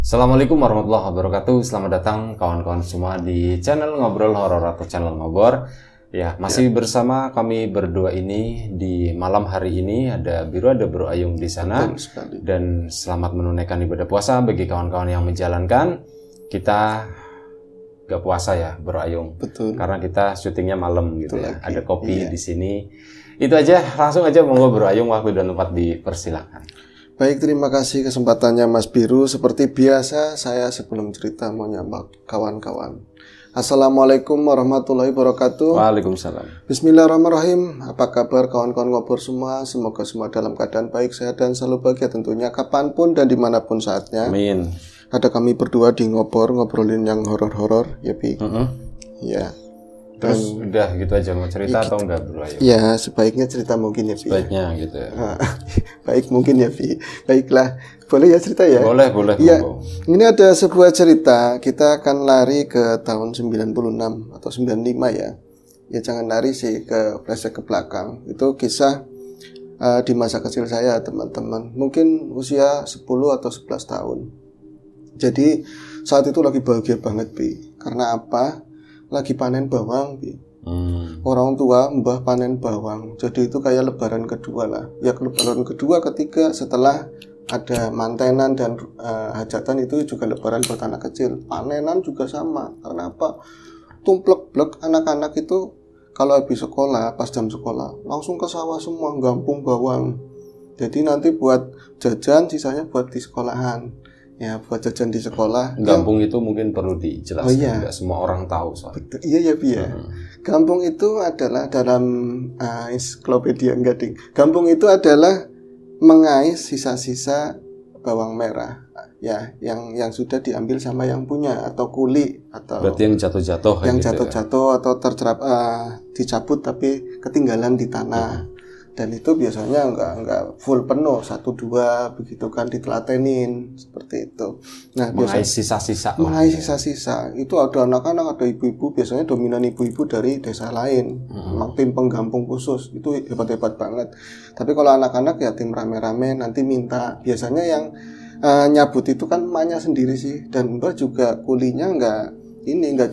Assalamualaikum warahmatullahi wabarakatuh. Selamat datang kawan-kawan semua di channel Ngobrol Horor atau channel Ngobor. Ya, masih bersama kami berdua ini di malam hari ini. Ada Biru, ada Bro Ayung di sana. Dan selamat menunaikan ibadah puasa bagi kawan-kawan yang menjalankan. Kita gak puasa ya, Bro Ayung. Betul. Karena kita syutingnya malam gitu ya. Ada kopi di sini. Itu aja, langsung aja monggo Bro Ayung, waktu dan tempat dipersilakan. Baik, terima kasih kesempatannya Mas Biru. Seperti biasa, saya sebelum cerita mau nyapa kawan-kawan. Assalamualaikum warahmatullahi wabarakatuh. Waalaikumsalam. Bismillahirrahmanirrahim. Apa kabar kawan-kawan Ngobor semua? Semoga semua dalam keadaan baik, sehat, dan selalu bahagia tentunya kapanpun dan dimanapun saatnya. Amin. Ada kami berdua di Ngobor, ngobrolin yang horor-horor, ya Pi. Ya. Terus udah gitu aja, mau cerita atau enggak Bro Ayung? Ya, sebaiknya cerita mungkin ya Pi. Sebaiknya gitu ya. Baik mungkin ya Pi. Baiklah, boleh ya cerita ya? Boleh. Iya, ini ada sebuah cerita. Kita akan lari ke tahun 96 atau 95 ya. Ya jangan lari sih, ke flashback ke belakang. Itu kisah di masa kecil saya teman-teman. Mungkin usia 10 atau 11 tahun. Jadi saat itu lagi bahagia banget Pi. Karena apa? Lagi panen bawang Pi. Orang tua mbah panen bawang. Jadi itu kayak lebaran kedua lah. Ya lebaran kedua, ketiga setelah ada mantenan dan hajatan, itu juga lebaran buat anak kecil. Panenan juga sama. Karena apa? Tumplek-blek anak-anak itu kalau habis sekolah, pas jam sekolah, langsung ke sawah semua, gampung bawang. Jadi nanti buat jajan, sisanya buat di sekolahan. Ya, buat jajan di sekolah. Gampung itu mungkin perlu dijelaskan, nggak semua orang tahu soal. Betul. Iya ya, Bi ya. Gampung itu adalah dalam ensiklopedia enggak ding. Gampung itu adalah mengais sisa-sisa bawang merah. Ya, yang sudah diambil sama yang punya, atau kuli, atau berarti yang jatuh-jatuh yang gitu jatuh-jatuh ya? Atau dicabut tapi ketinggalan di tanah. Dan itu biasanya enggak full penuh, 1-2 begitu kan, ditelatenin seperti itu. Nah, mengais sisa-sisa. Mengais sisa-sisa. Itu ada anak-anak, ada ibu-ibu, biasanya dominan ibu-ibu dari desa lain. Memang tim penggampung khusus, itu hebat-hebat banget. Tapi kalau anak-anak ya tim rame-rame, nanti minta. Biasanya yang nyabut itu kan emaknya sendiri sih, dan mbak juga kulinya enggak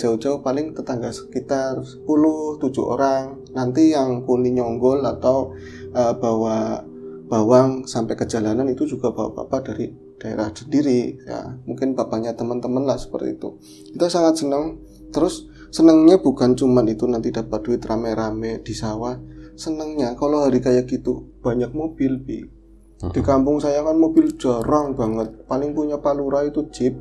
jauh-jauh, paling tetangga sekitar 10-7 orang. Nanti yang kuli nyonggol atau bawa bawang sampai ke jalanan itu juga bapak-bapak dari daerah sendiri ya, mungkin bapaknya teman-teman lah, seperti itu. Kita sangat senang. Terus senangnya bukan cuman itu nanti dapat duit rame-rame di sawah. Senangnya kalau hari kayak gitu banyak mobil Bi. Di kampung saya kan mobil jarang banget, paling punya Palura itu Jeep.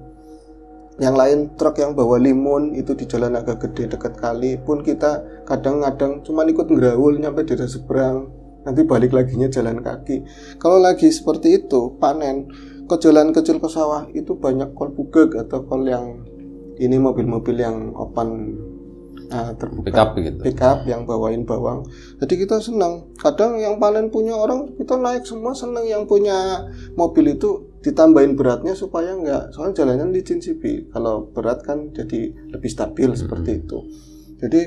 Yang lain truk yang bawa limun itu di jalan agak gede dekat kali pun kita kadang-kadang cuma ikut ngerawul nyampe daerah seberang, nanti balik laginya jalan kaki. Kalau lagi seperti itu panen ke jalan kecil ke sawah itu banyak kol bugek atau kol yang ini, mobil-mobil yang open terbuka, pick up yang bawain bawang. Jadi kita senang. Kadang yang panen punya orang kita naik semua, senang. Yang punya mobil itu ditambahin beratnya supaya enggak, soalnya jalannya licin sih Bi. Kalau berat kan jadi lebih stabil seperti itu. Jadi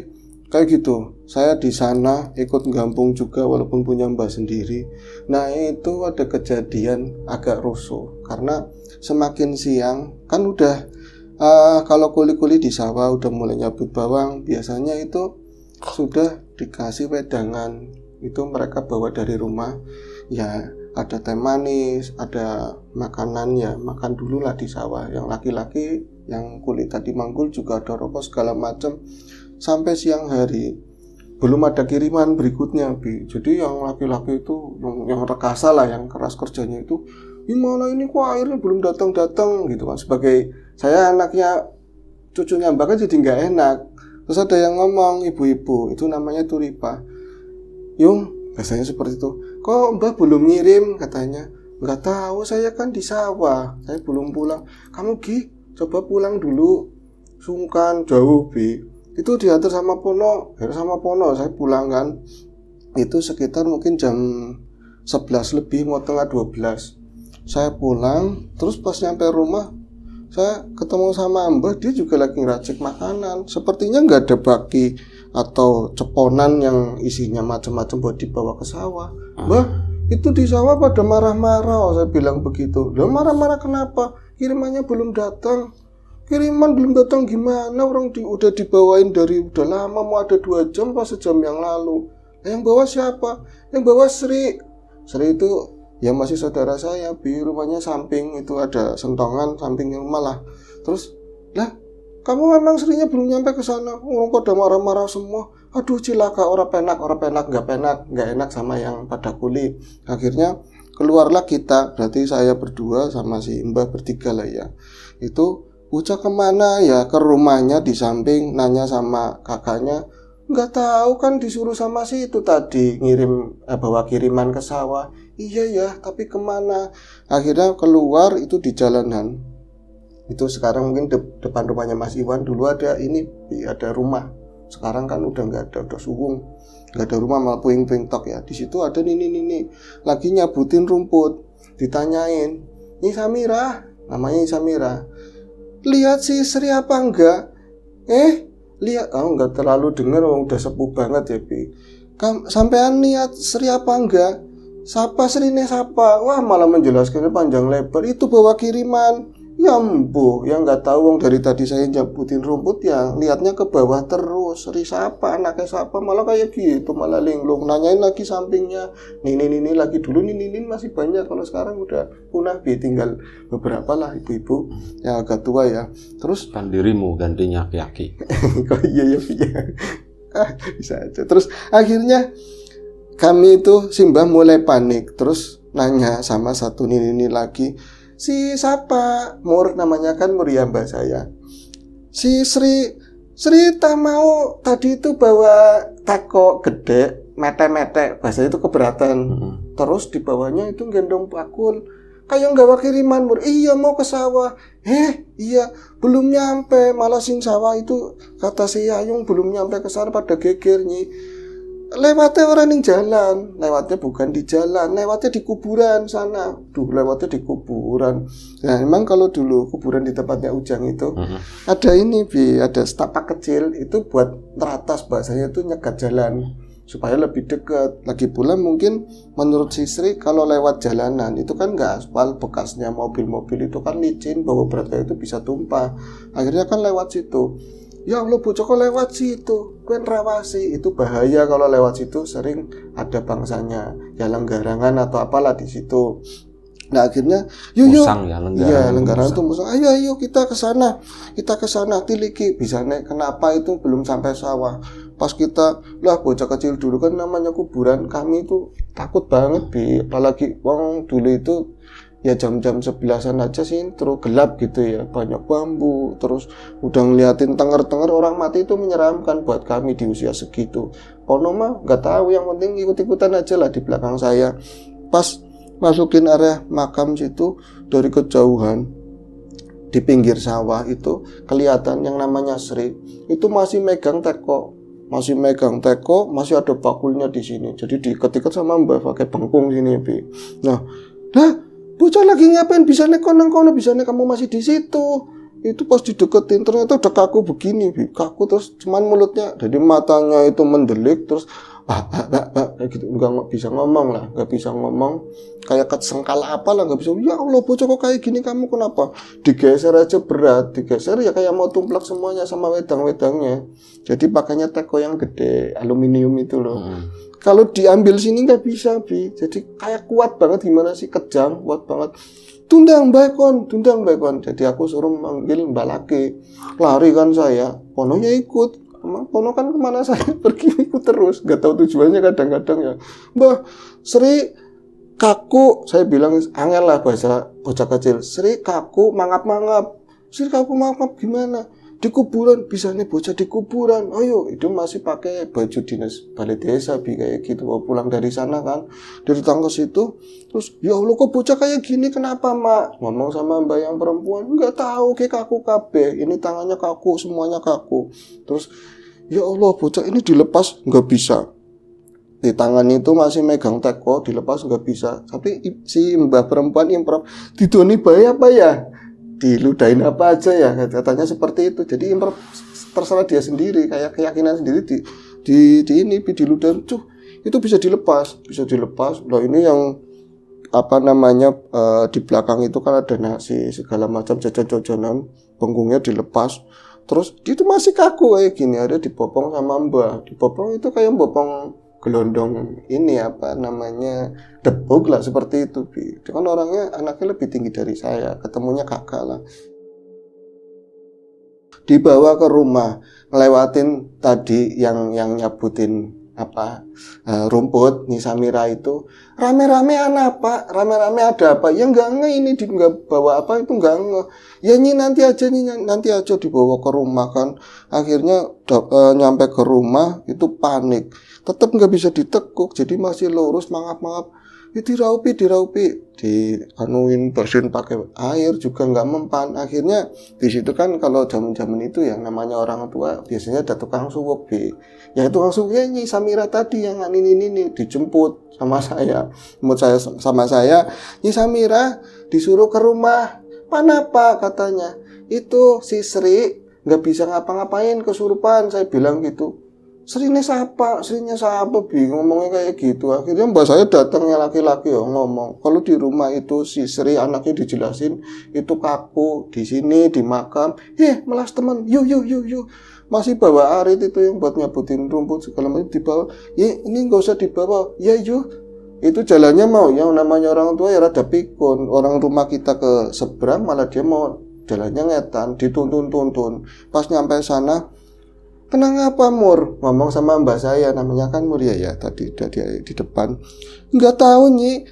kayak gitu. Saya di sana ikut gampung juga walaupun punya mbah sendiri. Nah itu ada kejadian agak rusuh karena semakin siang kan udah kalau kuli-kuli di sawah udah mulai nyabut bawang, biasanya itu sudah dikasih wedangan. Itu mereka bawa dari rumah. Ya ada teh manis, ada makanan, ya makan dulu lah di sawah. Yang laki-laki, yang kulit tadi manggul juga ada rokok segala macam. Sampai siang hari belum ada kiriman berikutnya Bi. Jadi yang laki-laki itu yang rekasa lah, yang keras kerjanya itu, gimana ini kok airnya belum datang-datang gitu kan. Sebagai saya anaknya, cucunya mbak kan jadi nggak enak. Terus ada yang ngomong, ibu-ibu itu namanya Turipa, Yung, biasanya seperti itu, kok mbak belum ngirim katanya. Nggak tahu, saya kan di sawah, saya belum pulang. Kamu coba pulang dulu, sungkan jauh Bi. Itu diatur sama Pono, saya pulang kan. Itu sekitar mungkin jam 11 lebih mau tengah 12. Saya pulang, terus pas nyampe rumah saya ketemu sama mbah, dia juga lagi ngeracik makanan. Sepertinya nggak ada baki atau ceponan yang isinya macam-macam buat dibawa ke sawah. Mbah, itu di sawah pada marah-marah, saya bilang begitu. Loh, marah-marah kenapa? kirimannya belum datang. Kiriman belum datang gimana? Orang udah dibawain dari udah lama, mau ada 2 jam pas sejam yang lalu. Yang bawa siapa? Yang bawa Sri. Sri itu ya masih saudara saya, rumahnya samping, itu ada sentongan samping rumah lah. Terus, lah kamu memang Srinya belum nyampe ke sana. Orang pada marah-marah semua. Aduh cilaka, orang penak, nggak enak sama yang pada kuli. Akhirnya keluarlah kita, berarti saya berdua sama si Mbah bertiga lah ya. Itu bocah kemana ya, ke rumahnya di samping, nanya sama kakaknya, nggak tahu kan disuruh sama si itu tadi ngirim bawa kiriman ke sawah. Iya ya, tapi kemana? Akhirnya keluar itu di jalanan. Itu sekarang mungkin depan rumahnya Mas Iwan dulu ada rumah. Sekarang kan udah nggak ada, udah suwung, nggak ada rumah, malah puing-puing tok ya. Di situ ada ini lagi nyabutin rumput. Ditanyain, ini Samira, namanya Samira. Lihat si Sri apa enggak? Lihat, enggak terlalu dengar, udah sepuh banget ya Bi. Sampean lihat Sri apa enggak? Siapa Srine siapa? Wah malah menjelaskannya panjang lebar. Itu bawa kiriman. Ya embuh, yang nggak tahu wong dari tadi saya nyabutin rumput ya lihatnya ke bawah terus. Sri siapa, anaknya siapa, malah kayak gitu, malah linglung. Nanyain lagi sampingnya, ini lagi dulu, ini masih banyak. Kalau sekarang udah punah Bi, tinggal beberapa lah ibu-ibu yang agak tua ya. Terus Kan dirimu gantinya aki-aki. kok iya ya Bi ya. Bisa aja. Terus akhirnya kami itu Simbah mulai panik. Terus nanya sama satu ini lagi, si siapa? Mur namanya kan Muriamba saya. Si Sri tak mau tadi itu bawa teko gede, mete-mete, bahasa itu keberatan. Terus di bawahnya itu gendong bakul. Kayak nggak kiriman Mur. Iya mau ke sawah. Iya belum nyampe. Malah sing sawah itu kata si Ayung belum nyampe ke sana pada geger nyi. Lewatnya orang yang jalan, lewatnya bukan di jalan, lewatnya di kuburan sana. Lewatnya di kuburan. Nah, memang kalau dulu kuburan di tempatnya Ujang itu ada ini Bi, ada setapak kecil itu buat teratas, bahasanya itu nyegat jalan supaya lebih dekat. Lagi pula mungkin menurut si Sri kalau lewat jalanan itu kan nggak aspal, bekasnya mobil-mobil itu kan licin, bawa beratnya itu bisa tumpah. Akhirnya kan lewat situ. Ya Allah bocah kok lewat situ, kuen rawasi, itu bahaya kalau lewat situ, sering ada bangsanya, ya lenggarangan atau apalah di situ. Nah akhirnya yuk ya, lenggarangan itu musang. Ayo kita ke sana tiliki, bisa naik. Kenapa itu belum sampai sawah? Pas kita lah bocah kecil dulu kan namanya kuburan, kami itu takut banget Bi, apalagi wong dulu itu ya jam-jam 11-an aja sih terus gelap gitu ya, banyak bambu, terus udah ngeliatin tenger-tenger orang mati itu menyeramkan buat kami di usia segitu. Kono mah nggak tahu, yang penting ikut-ikutan aja lah di belakang saya. Pas masukin area makam situ, dari kejauhan di pinggir sawah itu kelihatan yang namanya Sri itu masih megang teko, masih ada bakulnya di sini. Jadi diikat-ikat sama Mbak pakai bengkung sini Bi. Nah bocah lagi ngapain, bisa nek kono, bisa nek kamu masih di situ. Itu pas dideketin ternyata udah kaku begini, kaku, terus cuman mulutnya, jadi matanya itu mendelik, terus kayak gitu, nggak bisa ngomong, kayak kesengkal apa lah, nggak bisa. Ya Allah bocah kok kayak gini, kamu kenapa? Digeser aja berat, digeser ya kayak mau tumplak semuanya sama wedang-wedangnya. Jadi pakainya teko yang gede aluminium itu loh. Kalau diambil sini nggak bisa Bi, jadi kayak kuat banget, gimana sih, kejam, kuat banget. Tundang bekon. Jadi aku suruh manggil Mbak Laki, lari kan saya, Pononya ikut. Pono kan kemana saya pergi ikut terus, nggak tahu tujuannya kadang-kadang ya. Mbah Sri kaku, saya bilang angel lah bahasa bocah kecil. Sri kaku mangap gimana? Di kuburan, bisa nih bocah di kuburan. Ayo, itu masih pakai baju dinas balai desa Bi, kayak gitu. Mau pulang dari sana kan, dari tangga situ, terus ya Allah kok bocah kayak gini, kenapa Mak? Ngomong sama Mbak yang perempuan, nggak tahu, kayak kaku kabeh, ini tangannya kaku, semuanya kaku. Terus ya Allah bocah ini dilepas nggak bisa, di tangan itu masih megang teko, dilepas nggak bisa. Tapi si Mbak perempuan improv, didoni bae apa ya, diludahin apa aja ya, katanya seperti itu. Jadi improv terserah dia sendiri, kayak keyakinan sendiri di ini diludahin, itu bisa dilepas. Loh ini yang di belakang itu kan ada nasi segala macam jajan-jajanan, punggungnya dilepas. Terus dia itu masih kaku kayak gini, ada dibopong sama Mbah. Dibopong itu kayak bopong gelondong ini debug lah seperti itu. Dia kan orangnya anaknya lebih tinggi dari saya, ketemunya kakak lah. Dibawa ke rumah, ngelewatin tadi yang nyabutin rumput nih Samira itu rame-rame apa ada apa ya nggak ini nggak bawa apa itu nggak ya nanti aja dibawa ke rumah kan. Akhirnya nyampe ke rumah itu panik, tetap nggak bisa ditekuk, jadi masih lurus mangap diraupi dianuin bersihin pakai air juga nggak mempan. Akhirnya di situ kan kalau zaman itu yang namanya orang tua biasanya ada tukang suwuk ya tukang suwuknya Nyi Samira tadi yang ini dijemput sama saya Nyi Samira disuruh ke rumah. Kenapa katanya itu si Sri nggak bisa ngapa-ngapain kesurupan, saya bilang gitu. Srinya siapa ngomongnya kayak gitu. Akhirnya mbak saya datangnya laki-laki ngomong kalau di rumah itu si Sri anaknya dijelasin itu kaku di sini di makam melas teman yuk masih bawa arit itu yang buat nyabutin rumput segala macam dibawa ini nggak usah dibawa yuk itu jalannya mau yang namanya orang tua ya rada pikun. Orang rumah kita ke seberang malah dia mau jalannya ngetan dituntun pas nyampe sana. Kenapa Mur? Ngomong sama mbak saya, namanya kan Mur ya tadi di depan. Nggak tahu Nyi.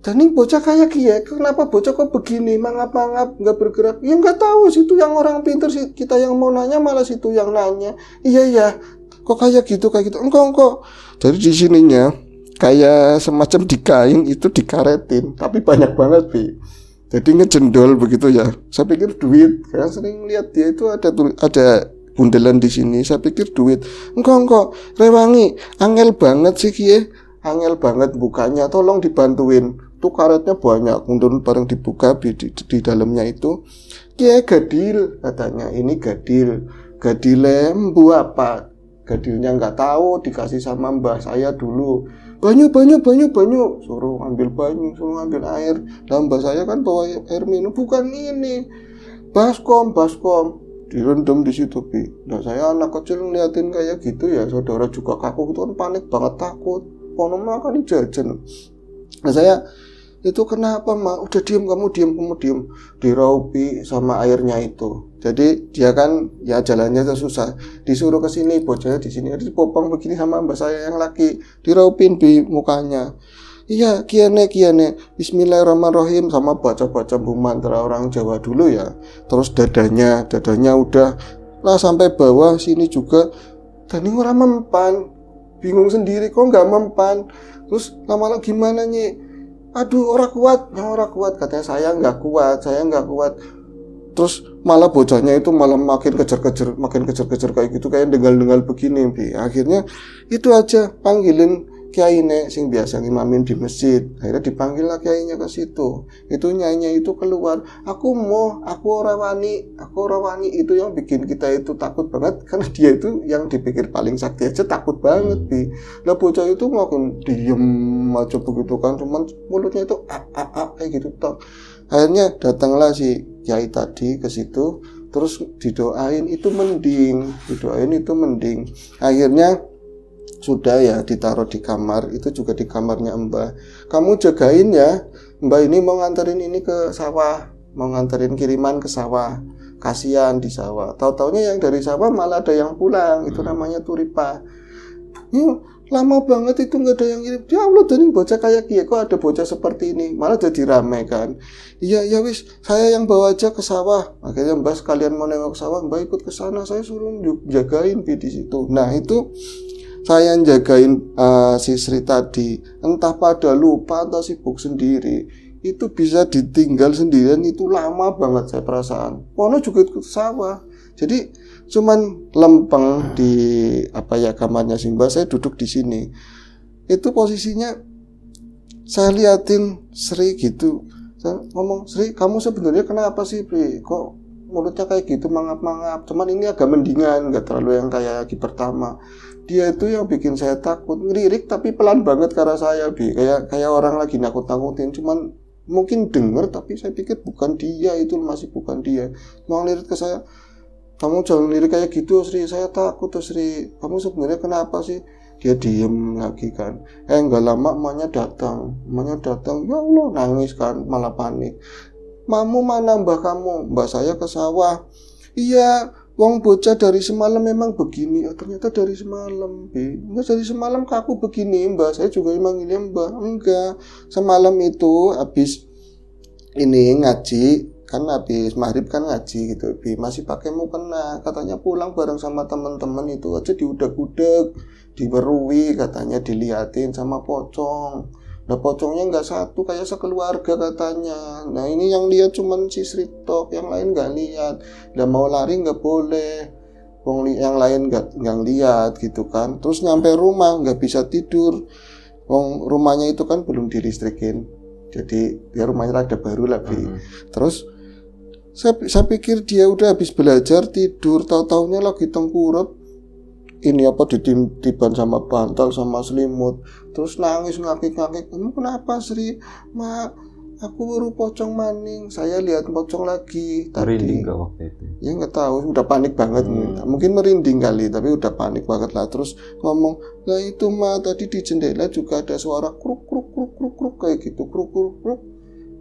Dani bocah kayak gini, kenapa bocah kok begini, mangap-mangap, nggak bergerak? Ya nggak tahu, situ yang orang pintar sih, kita yang mau nanya malah situ yang nanya. Iya, kok kayak gitu. Engkau. Jadi di sininya kayak semacam dikain itu dikaretin, tapi banyak banget Jadi ngejendol begitu ya. Saya pikir duit, karena sering lihat dia itu ada bundelan di sini, saya pikir duit. Engkau rewangi, angel banget sih angel banget bukanya, tolong dibantuin. Tuh karetnya banyak, kemudian bareng dibuka di dalamnya itu. Gadil katanya, ini gadile mbu apa? Gadilnya nggak tahu, dikasih sama mbah saya dulu. Banyu, suruh ambil banyu, suruh ambil air. Dan mbah saya kan bawa air minum, bukan ini. Baskom. Direndam di situ Nah saya anak kecil ngeliatin kayak gitu ya, saudara juga kaku gitu kan, panik banget takut. Pono makan jajan. Nah saya itu kenapa udah kamu diem diraupi sama airnya itu. Jadi dia kan ya jalannya tuh susah, disuruh ke sini bocahnya di sini ada popong begini sama mbak saya yang laki diraupin di mukanya. Iya, kiane. Bismillahirrahmanirrahim sama baca mantra orang Jawa dulu ya. Terus dadanya udah lah sampai bawah sini juga. Dan ini orang mempan. Bingung sendiri kok nggak mempan. Terus lama-lama gimana Nyi? Aduh, orang kuat. Katanya saya nggak kuat. Terus malah bocahnya itu malah makin kejar-kejar kayak gitu, kayak dengal-dengal begini. Akhirnya itu aja panggilin kiainya sing biasa ngimamin di masjid. Akhirnya dipanggil lah kiainya ke situ. Itu nyainya itu keluar. Aku rawani. Itu yang bikin kita itu takut banget, karena dia itu yang dipikir paling sakti aja takut banget Lah bocah itu makin diem aja begitu kan, cuman mulutnya itu kayak gitu toh. Akhirnya datanglah si kiai tadi ke situ, terus didoain itu mending. Akhirnya sudah ya ditaruh di kamar, itu juga di kamarnya Mbah. Kamu jagain ya, Mbah ini mau nganterin ini ke sawah, mau nganterin kiriman ke sawah, kasihan di sawah. Tahu-taunya yang dari sawah malah ada yang pulang, itu namanya turipa. Lama banget itu nggak ada yang ngirim. Ya Allah, dan bocah kayak gini, kok ada bocah seperti ini, malah jadi ramai kan. Iya wis, saya yang bawa aja ke sawah. Akhirnya Mbah sekalian mau nengok sawah, Mbah ikut ke sana, saya suruh jagain di situ. Nah itu saya jagain si Sri tadi, entah pada lupa atau sibuk sendiri, itu bisa ditinggal sendirian itu lama banget saya perasaan. Pono juga ikut sawah, jadi cuman lempeng di kamarnya Simba, saya duduk di sini. Itu posisinya saya liatin Sri gitu, saya ngomong, Sri kamu sebenarnya kenapa sih kok mulutnya kayak gitu mangap-mangap. Cuman ini agak mendingan, nggak terlalu yang kayak Agi pertama. Dia itu yang bikin saya takut, ngelirik tapi pelan banget ke arah saya, Bi. Kayak orang lagi nakut-nakutin. Cuman mungkin denger tapi saya pikir bukan dia, itu masih bukan dia. Mau ngelirik ke saya, kamu jangan lirik kayak gitu Sri, saya takut tuh Sri, kamu sebenarnya kenapa sih? Dia diem lagi kan. Nggak lama emaknya datang, ya Allah, nangis kan, malah panik. Mamu mana mbah kamu? Mbah saya ke sawah. Iya, wong bocah dari semalam memang begini. Ternyata dari semalam, enggak, dari semalam kaku begini mbah, saya juga manggilnya mbah. Enggak, semalam itu habis ini ngaji kan, habis maghrib kan ngaji gitu, masih pakai mukena, katanya pulang bareng sama teman-teman itu aja diudak-udak, diberui, katanya diliatin sama pocong. Nah pocongnya nggak satu, kayak sekeluarga katanya. Nah ini yang lihat cuman si Sritok, yang lain nggak lihat. Nah mau lari nggak boleh, yang lain nggak lihat gitu kan. Terus nyampe rumah nggak bisa tidur, rumahnya itu kan belum dilistrikin, jadi ya rumahnya rada baru lah, Terus saya pikir dia udah habis belajar tidur, tahu-taunya lagi tengkurap, ini apa, ditiban sama bantal sama selimut, terus nangis ngakik-ngakik. Kamu kenapa Sri? Mak, aku baru pocong maning, saya lihat pocong lagi tadi. Merinding gak waktu itu? Ya nggak tahu, udah panik banget. Mungkin merinding kali, tapi udah panik banget lah. Terus ngomong, lah itu mah tadi di jendela juga ada suara kruk kruk kruk kruk kruk kayak gitu, kruk kruk kruk.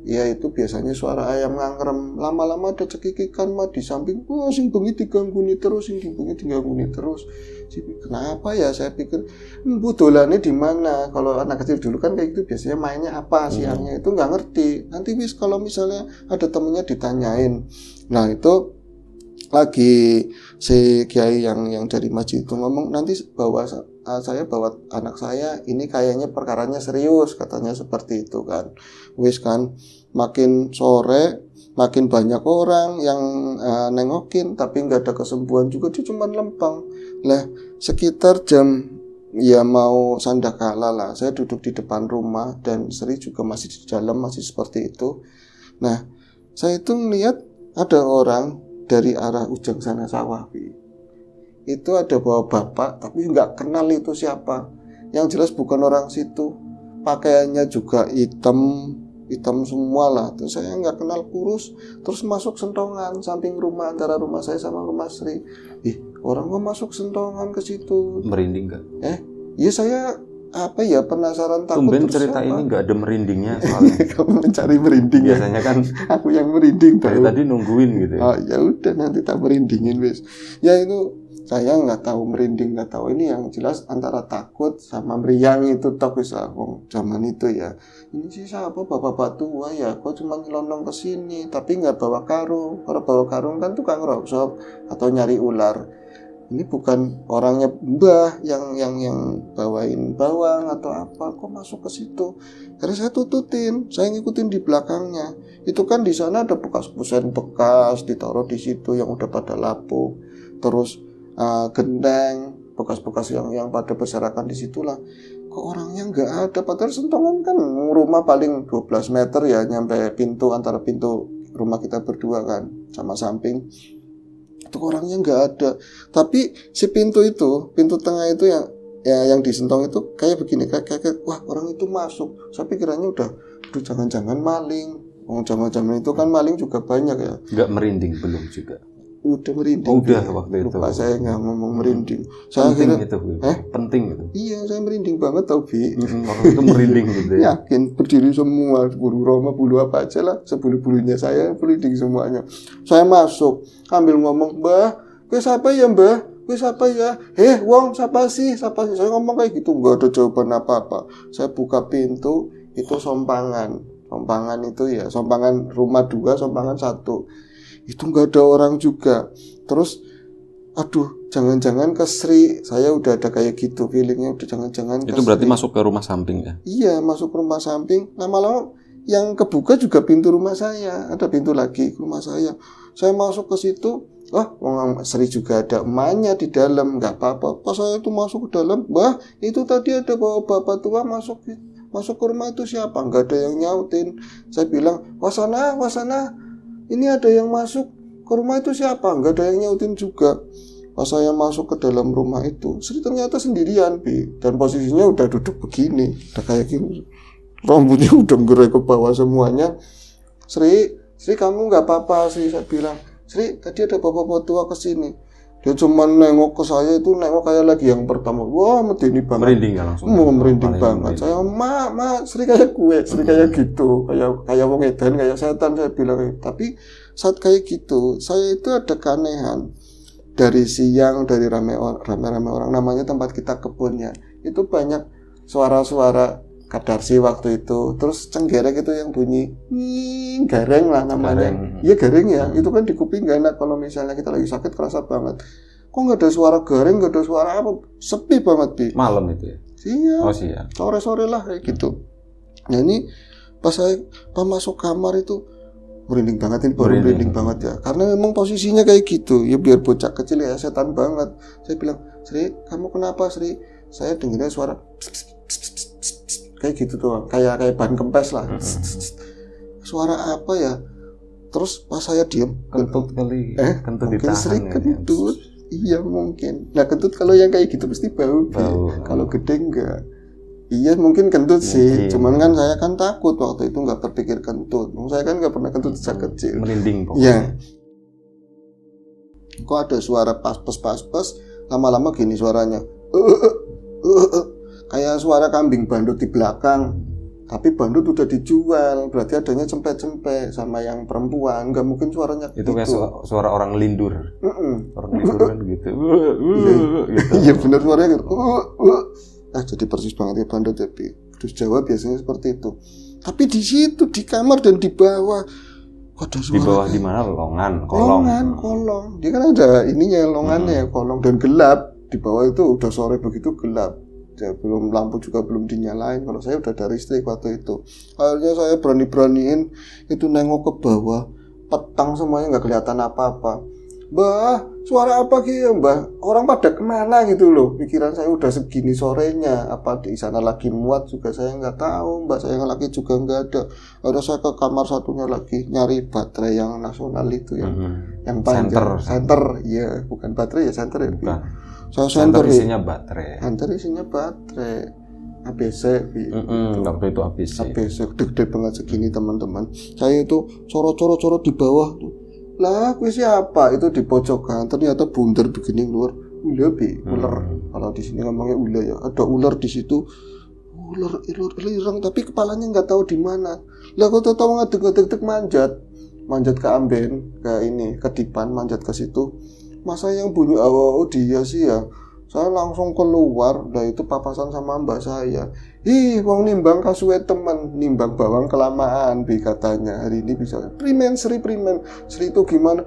Ya itu biasanya suara ayam ngangrem. Lama-lama ada cekikikan mah di samping. Wah, sing bengi digangguni terus, sing bengi digangguni terus. Kenapa ya? Saya pikir dolane di mana? Kalau anak kecil dulu kan kayak gitu, biasanya mainnya apa siangnya, itu nggak ngerti. Nanti kalau misalnya ada temennya ditanyain. Nah itu lagi si kiai yang dari masjid itu ngomong, nanti saya bawa anak saya, ini kayaknya perkaranya serius, katanya seperti itu kan. Wis kan, makin sore makin banyak orang yang nengokin, tapi nggak ada kesembuhan juga, dia cuma lempeng lah. Sekitar jam ya mau sandakala lah, saya duduk di depan rumah dan Sri juga masih di dalam, masih seperti itu. Nah saya itu melihat ada orang dari arah ujung sana sawah, itu ada bawa bapak, tapi nggak kenal itu siapa. Yang jelas bukan orang situ. Pakaiannya juga hitam semua lah. Terus saya nggak kenal, kurus. Terus masuk sentongan samping rumah, antara rumah saya sama rumah Sri. Orang kok masuk sentongan ke situ? Merinding nggak? Ya saya penasaran, takut. Tumben cerita ini nggak ada merindingnya soalnya. Kamu mencari merinding. Biasanya kan aku yang merinding dari tadi nungguin gitu ya. Oh ya udah, nanti tak merindingin wis. Ya itu saya nggak tahu merinding, nggak tahu, ini yang jelas antara takut sama meriang itu tok wis zaman itu ya. Ini sih siapa, bapak tua ya, kok cuma nyelonong ke sini tapi nggak bawa karung. Kalau bawa karung kan tukang rongsok atau nyari ular. Ini bukan orangnya mbah yang bawain bawang atau apa, kok masuk ke situ. Karena saya tututin, saya ngikutin di belakangnya. Itu kan di sana ada bekas kusen bekas ditaruh di situ yang udah pada lapuk. Terus gendeng, bekas-bekas yang pada berserakan di situlah. Kok orangnya nggak ada, padahal sentongan kan rumah paling 12 meter ya, nyampe pintu, antara pintu rumah kita berdua kan sama samping. Itu orangnya nggak ada. Tapi si pintu tengah itu yang disentong itu kayak begini, kayak wah orang itu masuk. Saya pikirannya udah jangan-jangan maling. Zaman-zaman itu kan maling juga banyak ya. Nggak merinding belum juga? Udah merinding. Udah waktu itu. Lupa saya nggak ngomong merinding. Penting itu. Penting itu. Iya, saya merinding banget tau Bi. Waktu itu merinding gitu ya. Yakin, berdiri semua, bulu roma, bulu apa aja lah, sebulu-bulunya saya merinding semuanya. Saya masuk, ambil ngomong, Mbah, gue siapa ya Mbah? Gue siapa ya? Wong, siapa sih? Saya ngomong kayak gitu, nggak ada jawaban apa-apa. Saya buka pintu, itu sompangan itu ya, sompangan rumah 2, sompangan 1. Itu nggak ada orang juga. Terus aduh, jangan-jangan ke Sri. Saya udah ada kayak gitu feelingnya, udah jangan-jangan itu berarti Sri. Masuk ke rumah samping ya? Iya, masuk ke rumah samping. Lama-lama yang kebuka juga pintu rumah saya, ada pintu lagi ke rumah saya. Saya masuk ke situ, Sri juga ada emaknya di dalam, nggak apa-apa. Pas saya itu masuk ke dalam, Mbah, itu tadi ada bawa bapak tua masuk ke rumah itu siapa? Nggak ada yang nyautin. Saya bilang, wasana, ini ada yang masuk. ke rumah itu siapa? Nggak ada yang nyautin juga. Pas saya masuk ke dalam rumah itu, Sri ternyata sendirian, Bi. Dan posisinya udah duduk begini, udah kayak gini. Rambutnya udah gerai ke bawah semuanya. Sri kamu nggak apa-apa sih, saya bilang. Sri, tadi ada bapak-bapak tua kesini. Dia cuma nengok ke saya itu, nengok kayak lagi yang pertama. Wah, medeni banget. Merinding kan langsung. Merinding banget. Saya, Sri kayak gue, Sri kayak gitu. Kayak wong edan, kayak setan, saya bilang. Tapi saat kayak gitu, saya itu ada keanehan. Dari siang, dari rame orang, namanya tempat kita kebunnya. Itu banyak suara-suara kadarsi waktu itu, terus cenggerek itu yang bunyi gareng lah namanya. Iya gareng ya, itu kan di kuping gak enak kalau misalnya kita lagi sakit kerasa banget. Kok nggak ada suara gareng, nggak ada suara apa, sepi banget Bi. Malam itu ya? Iya. Sore-sore lah kayak gitu. Nah ini pas masuk kamar itu merinding banget, ini baru merinding banget ya, karena memang posisinya kayak gitu. Ya biar bocah kecil ya setan banget. Saya bilang, Sri, kamu kenapa Sri? Saya dengarnya suara kayak gitu tuh, kayak ban kempes lah. Suara apa ya? Terus pas saya diem, kentut kali, kentut mungkin ditahan. Sri kentut, iya mungkin. Nah kentut kalau yang kayak gitu pasti bau. Kalau gede enggak. Iya mungkin kentut sih, cuman kan saya kan takut waktu itu, nggak berpikir kentut. Saya kan nggak pernah kentut sejak kecil. Merinding pokoknya. Iya. Kok ada suara pas, lama-lama gini suaranya. Kayak suara kambing bandut di belakang, tapi bandut udah dijual, berarti adanya cempet-cempet sama yang perempuan, nggak mungkin suaranya itu kayak suara orang lindur. Orang lindur kan gitu. Iya benar suaranya gitu. Jadi persis banget ya bandut ya, terus Jawa biasanya seperti itu. Tapi di situ di kamar dan di bawah ada suara. Di bawah di mana? Kolong. Dia kan ada ininya longannya, kolong dan gelap. Di bawah itu udah sore begitu gelap. Ya, belum lampu juga belum dinyalain. Kalau saya udah dari listrik waktu itu. Akhirnya saya beraniin itu nengok ke bawah, petang semuanya nggak kelihatan apa-apa. Mbah, suara apa gitu Mbah? Orang pada kemana gitu loh? Pikiran saya udah segini sorenya. Apa di sana lagi muat juga saya nggak tahu. Mbak saya lagi juga nggak ada. Akhirnya saya ke kamar satunya lagi nyari baterai yang nasional itu yang panjang. Center, iya bukan baterai ya center ya. Bukan. Center isinya baterai. Center isinya baterai. ABC. Waktu itu ABC. Gede banget segini teman-teman. Saya itu coro-coro di bawah tuh. Lah, gue siapa? Itu di pojokan. Ternyata bundar begini keluar. Ular. Kalau di sini ngomongnya ular ya. Ada ular di situ. Ular tapi kepalanya nggak tahu di mana. Lah, kok tahu ngadeg-ngadeg manjat ke amben, ke dipan, manjat ke situ. Masa yang bunyi dia sih ya. Saya langsung keluar, itu papasan sama mbak saya. Wong nimbang kasuwe temen, nimbang bawang kelamaan, katanya. Hari ini bisa. Sri itu gimana?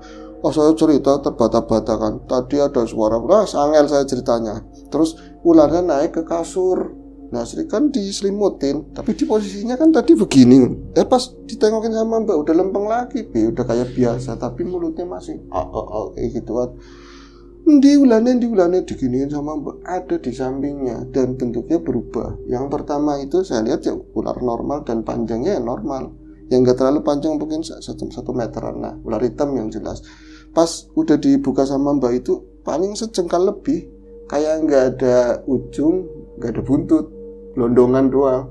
Saya cerita terbata-bata kan. Tadi ada suara, sangel saya ceritanya. Terus ularnya naik ke kasur. Nah Sri kan diselimutin, tapi di posisinya kan tadi begini. Pas ditengokin sama mbak udah lempeng lagi, udah kayak biasa, tapi mulutnya masih kayak gitu kan. Diulane diginiin sama mbak, ada di sampingnya dan bentuknya berubah. Yang pertama itu saya lihat ya ular normal dan panjangnya normal, yang nggak terlalu panjang, mungkin 1 meteran. Nah ular hitam yang jelas. Pas udah dibuka sama mbak itu paling sejengkal lebih, kayak nggak ada ujung, nggak ada buntut, gelondongan doang.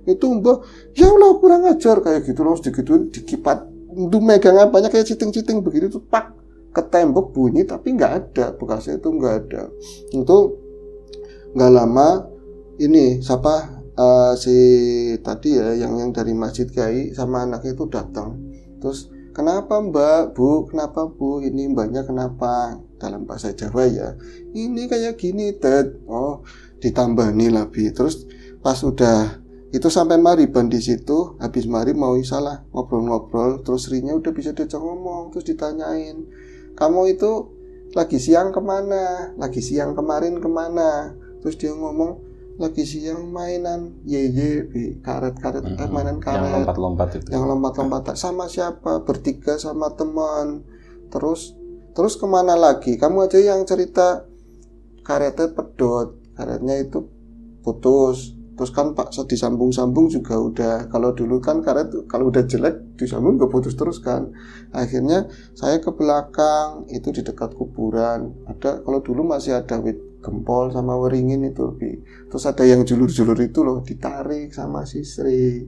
Itu mbak, ya Allah kurang ajar kayak gitu loh, digituin dikipat, itu megang apanya kayak citing-citing begitu tuh pak ke tembok bunyi tapi nggak ada bekasnya, itu nggak ada. Itu nggak lama ini si tadi ya yang dari Masjid Kiai sama anaknya itu datang. Terus kenapa mbak, bu, kenapa bu, ini mbaknya kenapa, dalam bahasa Jawa ya, ini kayak gini Ted. Ditambah nih lebih. Terus pas udah itu sampai mariban di situ, habis marib mau isalah ngobrol-ngobrol, terus Srinya udah bisa diajak ngomong, terus ditanyain, kamu itu lagi siang kemana, lagi siang kemarin kemana? Terus dia ngomong lagi siang mainan karet-karet, mainan karet yang lompat-lompat itu, yang lompat-lompat sama siapa, bertiga sama teman. Terus kemana lagi, kamu aja yang cerita. Karetnya pedot, karetnya itu putus, Terus kan Pak disambung-sambung juga udah, kalau dulu kan karet kalau udah jelek disambung nggak putus terus kan. Akhirnya saya ke belakang itu di dekat kuburan. Ada, kalau dulu masih ada wit gempol sama weringin itu lebih. Terus ada yang julur-julur itu loh, ditarik sama si Sri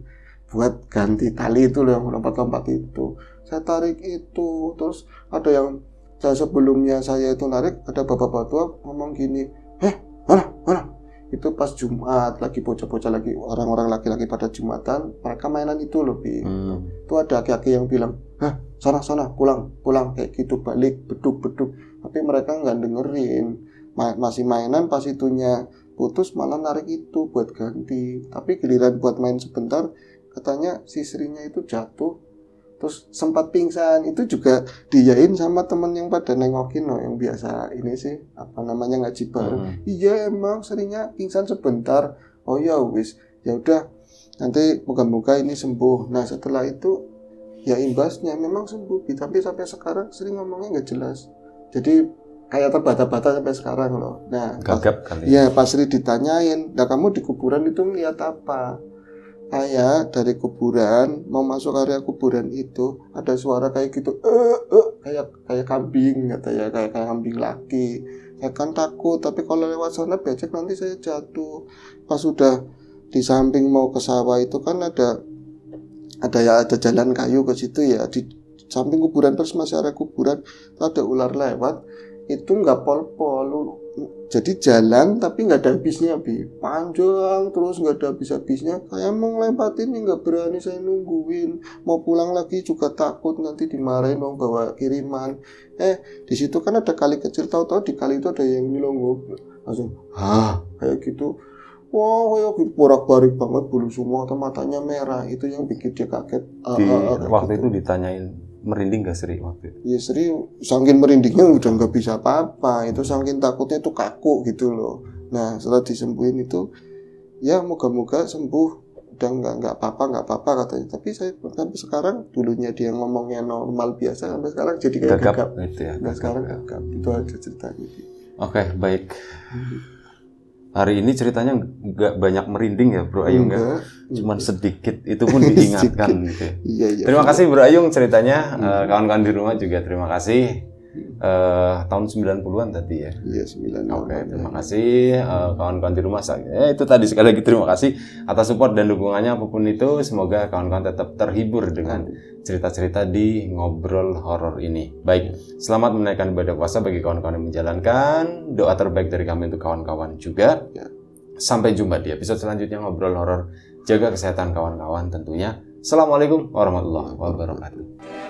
buat ganti tali itu loh yang lompat-lompat itu. Saya tarik itu, terus ada yang sebelumnya saya itu narik, ada bapak-bapak tua ngomong gini, mana? Itu pas Jumat, lagi bocah-bocah lagi, orang-orang laki-laki pada Jumatan, mereka mainan itu loh, Itu ada aki-aki yang bilang, sana, pulang, kayak gitu, balik, beduk. Tapi mereka nggak dengerin, masih mainan, pas itunya putus malah narik itu buat ganti. Tapi giliran buat main sebentar, katanya si Srinya itu jatuh, terus sempat pingsan. Itu juga diyain sama temen yang pada nengokin loh, yang biasa ini sih ngaji bareng. Iya emang Srinya pingsan sebentar. Oh ya wis, ya udah nanti moga-moga ini sembuh. Nah setelah itu ya imbasnya memang sembuh, tapi sampai sekarang Sri ngomongnya nggak jelas. Jadi kayak terbata-bata sampai sekarang loh. Nah gagap kali. Ya pas Sri ditanyain, nah kamu di kuburan itu melihat apa? Kayak dari kuburan mau masuk area kuburan itu ada suara kayak gitu, kayak kambing, katanya kayak kambing laki. Saya kan takut, tapi kalau lewat sana becek nanti saya jatuh. Pas sudah di samping mau ke sawah itu kan ada jalan kayu ke situ ya, di samping kuburan terus masih ada kuburan, ada ular lewat. Itu nggak pol-pol, jadi jalan tapi nggak ada habisnya, panjang terus nggak ada habis-habisnya. Kayak mau ngelempatin nggak berani saya nungguin, mau pulang lagi juga takut nanti dimarahin mau bawa kiriman. Di situ kan ada kali kecil, tahu-tahu di kali itu ada yang nyelongob, langsung kayak gitu. Wah, kayak borak-barik banget, bulu semua atau matanya merah. Itu yang bikin dia kaget. Waktu gitu. itu ditanyain merinding gak Sri waktu itu? Ya Sri saking merindingnya udah nggak bisa apa-apa. Itu saking takutnya itu kaku gitu loh. Nah setelah disembuhin itu, ya moga-moga sembuh. Udah nggak apa-apa katanya. Tapi saya sampai sekarang, dulunya dia ngomongnya normal biasa, sampai sekarang jadi kayak gagap. Gitu ya, nah sekarang gagap. Itu aja ceritanya. Oke, baik. Hari ini ceritanya nggak banyak merinding ya Bro Ayung ya, cuman sedikit, itu pun diingatkan gitu. Iya. Terima kasih Bro Ayung ceritanya, kawan-kawan di rumah juga terima kasih. Tahun 90-an tadi ya. Iya 90-an. Oke, terima kasih kawan-kawan di rumah. Itu tadi sekali lagi terima kasih atas support dan dukungannya apapun itu. Semoga kawan-kawan tetap terhibur dengan cerita-cerita di ngobrol horor ini. Baik, selamat menaikkan ibadah puasa bagi kawan-kawan yang menjalankan. Doa terbaik dari kami untuk kawan-kawan juga. Sampai jumpa di episode selanjutnya ngobrol horor. Jaga kesehatan kawan-kawan tentunya. Assalamualaikum warahmatullahi wabarakatuh.